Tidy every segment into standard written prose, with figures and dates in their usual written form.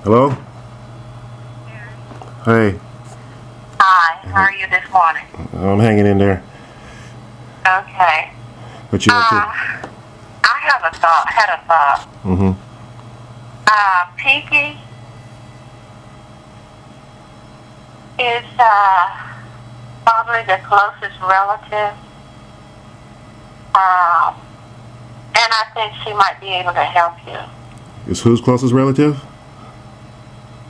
Hello? Hey. Hi, how are you this morning? I'm hanging in there. Okay. What you up to? I had a thought. Mm-hmm. Pinkie is probably the closest relative. And I think she might be able to help you. Is whose closest relative?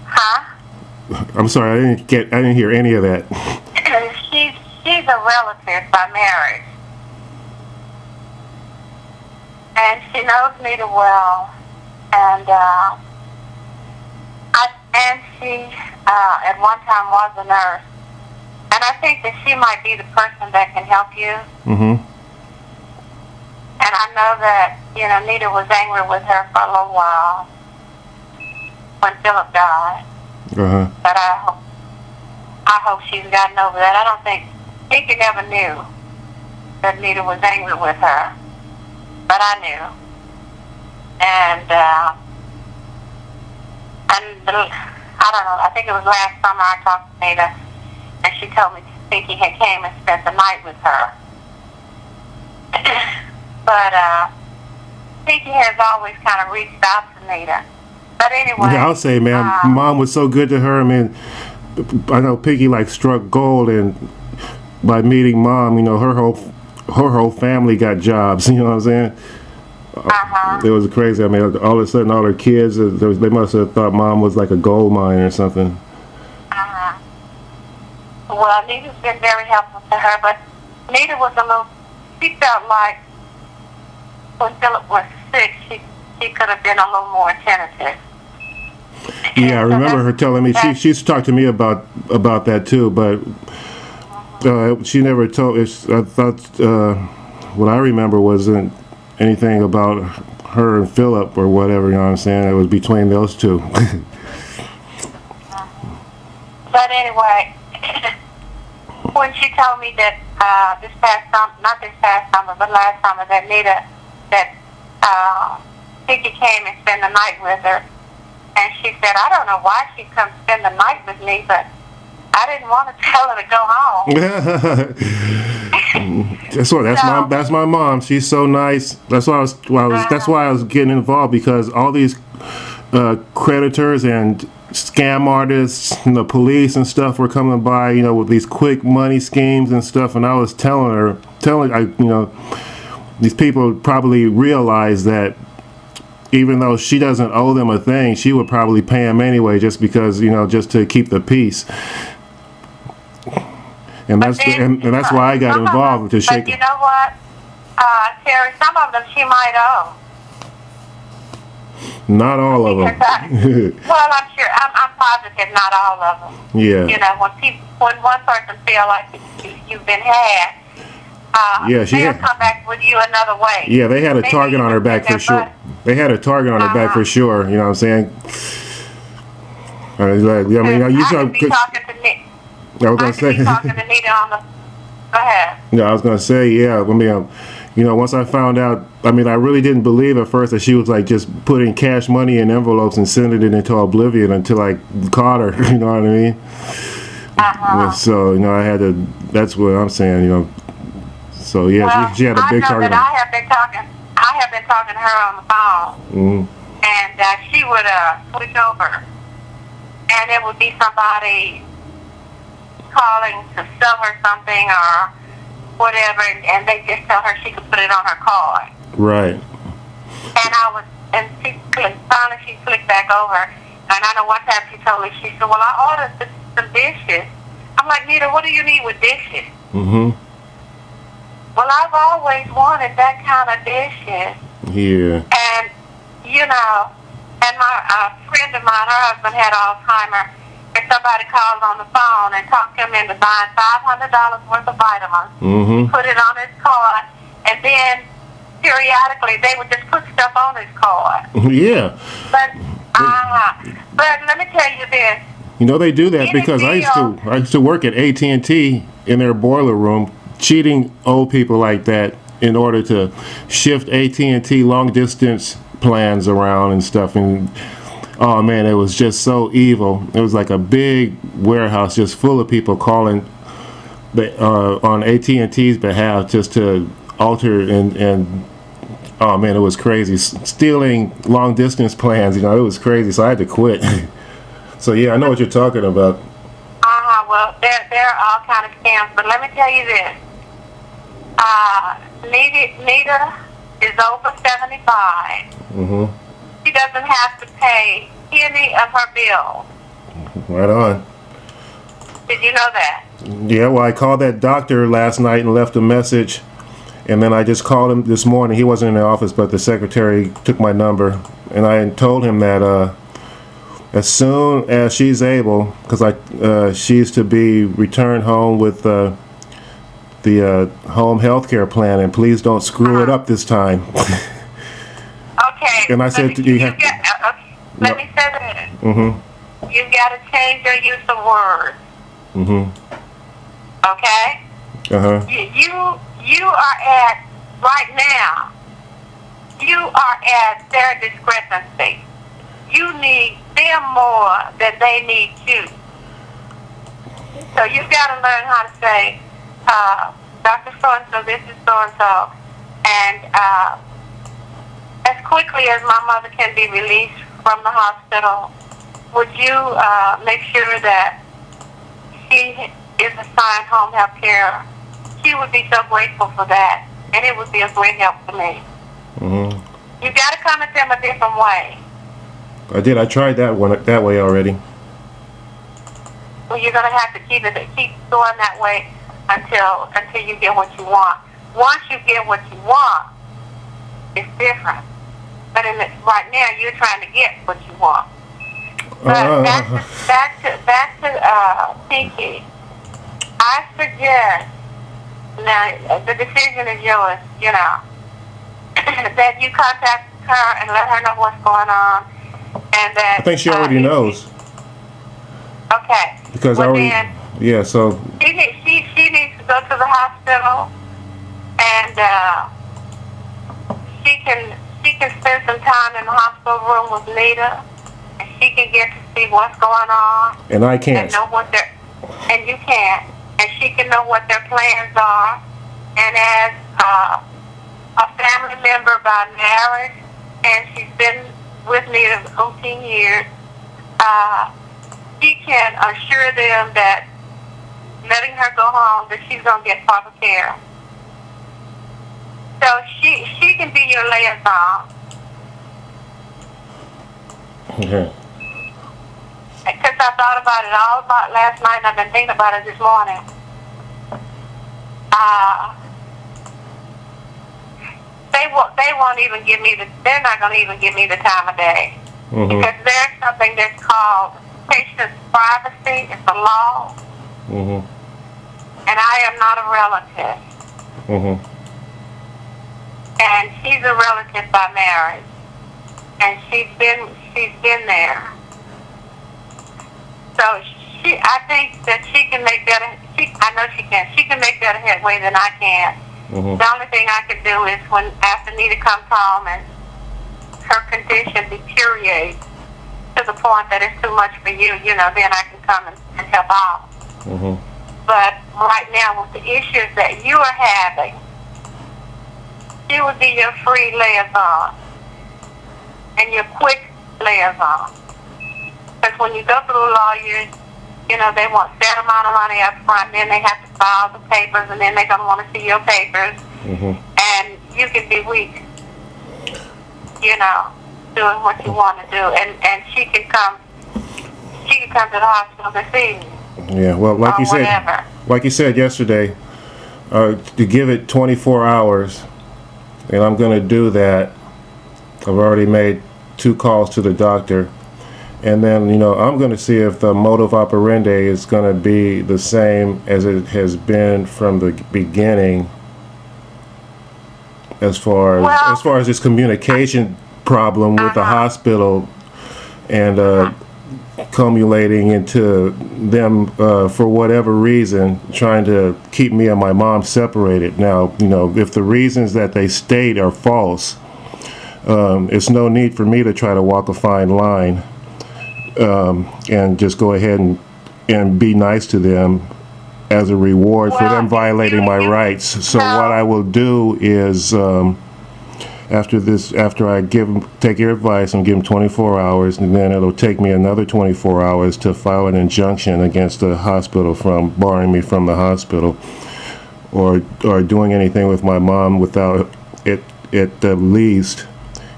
Huh? I'm sorry, I didn't hear any of that. She's a relative by marriage. And she knows Nita well. And she at one time was a nurse. And I think that she might be the person that can help you. Mm-hmm. And I know that, Nita was angry with her for a little while when Philip died. Uh-huh. But I hope she's gotten over that. I don't think Pinkie never knew that Nita was angry with her. But I knew. And I don't know, I think it was last summer I talked to Nita, and she told me Pinkie had came and spent the night with her. But Pinkie has always kind of reached out to Nita. But anyway, yeah, I'll say, man, Mom was so good to her. I mean, I know Pinkie struck gold, and by meeting Mom, her whole family got jobs. You know what I'm saying? It was crazy. I mean, all of a sudden, all her kids, they must have thought Mom was like a gold mine or something. Well, Nita's been very helpful to her, but Nita was she felt like when Philip was sick, she could have been a little more attentive. Yeah, I remember her telling me, she used to talk to me about that too, but she never told, I thought, what I remember wasn't anything about her and Philip or whatever, you know what I'm saying? It was between those two. But anyway, when she told me that not this past summer, but last summer, that Pinkie came and spent the night with her, and she said, I don't know why she'd come spend the night with me, but I didn't want to tell her to go home. That's my mom. She's so nice. That's why I was getting involved, because all these creditors and scam artists and the police and stuff were coming by, with these quick money schemes and stuff, and I was telling her, these people probably realize that even though she doesn't owe them a thing, she would probably pay them anyway, just because, just to keep the peace. And that's why I got involved to shake. But you know what, Terry? Some of them she might owe. Not all of them. Well, I'm sure. I'm positive not all of them. Yeah. When one person feel like you've been had, they'll come back with you another way. Yeah, they had a target on her back for sure. They had a target on her back for sure. You know what I'm saying? I could be talking to Nick. I was gonna say. Talking to Nita on the. Go ahead. Yeah, I was gonna say, yeah. I mean, once I found out, I really didn't believe at first that she was just putting cash money in envelopes and sending it into oblivion until I caught her. You know what I mean? So I had to. That's what I'm saying. So yeah, well, she had a big target. I have been talking to her on the phone, and she would switch over, and it would be somebody calling to sell her something or whatever, and they just tell her she could put it on her card. Right. And finally she clicked back over, and I know one time she told me, she said, well, I ordered some dishes. I'm like, Nita, what do you need with dishes? Mm-hmm. Well, I've always wanted that kind of dishes. Yeah. And, and my friend of mine, her husband had Alzheimer's, and somebody called on the phone and talked him into buying $500 worth of vitamins. Mm-hmm. He put it on his card, and then periodically they would just put stuff on his card. Yeah. But let me tell you this. They do that because I used to work at AT&T in their boiler room, cheating old people like that in order to shift AT&T long distance plans around and stuff. And oh man, it was just so evil. It was like a big warehouse just full of people calling on AT&T's behalf just to alter and oh man, it was crazy. Stealing long distance plans, it was crazy. So I had to quit. So yeah, I know what you're talking about. Well, there are all kind of scams, but let me tell you this. Nita is over 75. Mm-hmm. She doesn't have to pay any of her bills. Right on. Did you know that? Yeah, well, I called that doctor last night and left a message, and then I just called him this morning. He wasn't in the office, but the secretary took my number, and I told him that as soon as she's able, because she's to be returned home with the home health care plan, and please don't screw it up this time. Okay. And I said, let me say this. Mm-hmm. You've got to change your use of words. Mm-hmm. Okay? Uh-huh. You are at, right now, you are at their discrepancy. You need them more than they need you. So you've got to learn how to say, Dr. So-and-so, this is so-and-so. And as quickly as my mother can be released from the hospital, would you make sure that she is assigned home health care? She would be so grateful for that, and it would be a great help for me. Mm-hmm. You got to come at them a different way. I did. I tried that way already. Well, you're going to have to keep going that way until you get what you want. Once you get what you want, it's different. But right now, you're trying to get what you want. But back to Pinkie. I suggest, now the decision is yours, that you contact her and let her know what's going on, and that I think she already knows. Okay. Because well, so she needs to go to the hospital, and she can spend some time in the hospital room with Nita, and she can get to see what's going on. And I can't. And know and you can't. And she can know what their plans are. And as a family member by marriage, and she's been with Nita 18 years, she can assure them that letting her go home, that she's going to get proper care. So she can be your liaison. Okay. Because I thought about it all about last night, and I've been thinking about it this morning. They won't even give me they're not going to even give me the time of day. Mm-hmm. Because there's something that's called patient's privacy. It's a law. Mm-hmm. And I am not a relative. Mm-hmm. And she's a relative by marriage. And she's been there. So I think that she can make better. I know she can. She can make better headway than I can. Mm-hmm. The only thing I can do is when after Nita comes home and her condition deteriorates to the point that it's too much for you, then I can come and help out. Mm-hmm. But right now, with the issues that you are having, she would be your free liaison and your quick liaison. Because when you go through lawyers, they want that amount of money up front, then they have to file the papers, and then they're going to want to see your papers. Mm-hmm. And you can be weak, doing what you want to do. And she can come to the hospital this evening. Yeah, well, like you said yesterday, to give it 24 hours, and I'm going to do that. I've already made 2 calls to the doctor. And then, I'm going to see if the modus operandi is going to be the same as it has been from the beginning, as far as this communication problem with the hospital, and culminating into them for whatever reason trying to keep me and my mom separated. Now, if the reasons that they state are false, It's no need for me to try to walk a fine line and just go ahead and be nice to them as a reward for them violating my rights. So what I will do is, after I take your advice and give them 24 hours, and then it'll take me another 24 hours to file an injunction against the hospital from barring me from the hospital, or doing anything with my mom without it at the least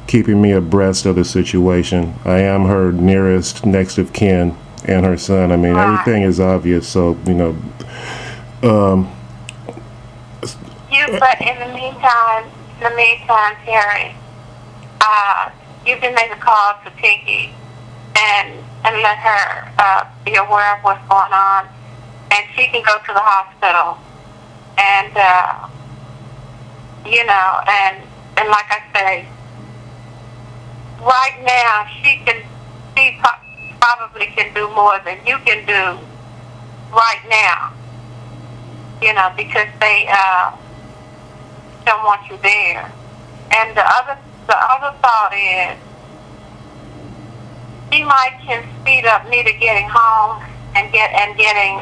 keeping me abreast of the situation. I am her nearest next of kin and her son. I mean, everything is obvious, so, you know. But in the meantime, Terry, you can make a call to Pinkie and let her be aware of what's going on, and she can go to the hospital, and you know, and like I say, right now she probably can do more than you can do right now, you know, because they don't want you there. And the other thought is, she might can speed up Nita getting home and getting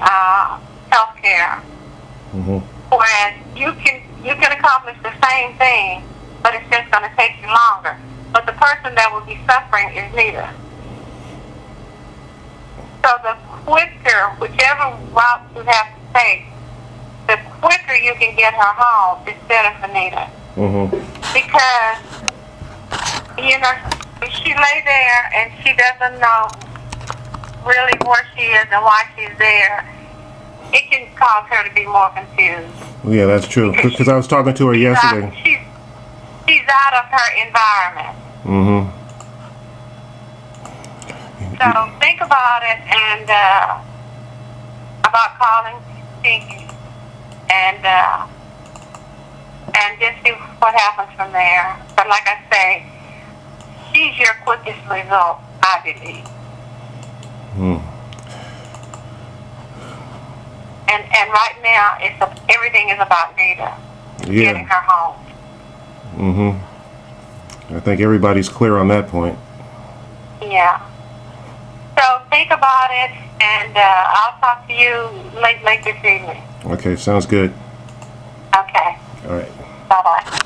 health care. Mm-hmm. Whereas you can accomplish the same thing, but it's just going to take you longer. But the person that will be suffering is Nita. So the quicker, whichever route you have to take, the quicker you can get her home, it's better for Nita. Mm-hmm. Because, you know, if she lay there and she doesn't know really where she is and why she's there, it can cause her to be more confused. Yeah, that's true. Because I was talking to her yesterday. She's out of her environment. Mm-hmm. So think about it and about calling Pinkie and just see what happens from there. But like I say, she's your quickest result, I believe. And right now, everything is about Nita. Getting her home. I think everybody's clear on that point. Yeah. So think about it, and I'll talk to you late this evening. Okay, sounds good. Okay. All right. Bye-bye.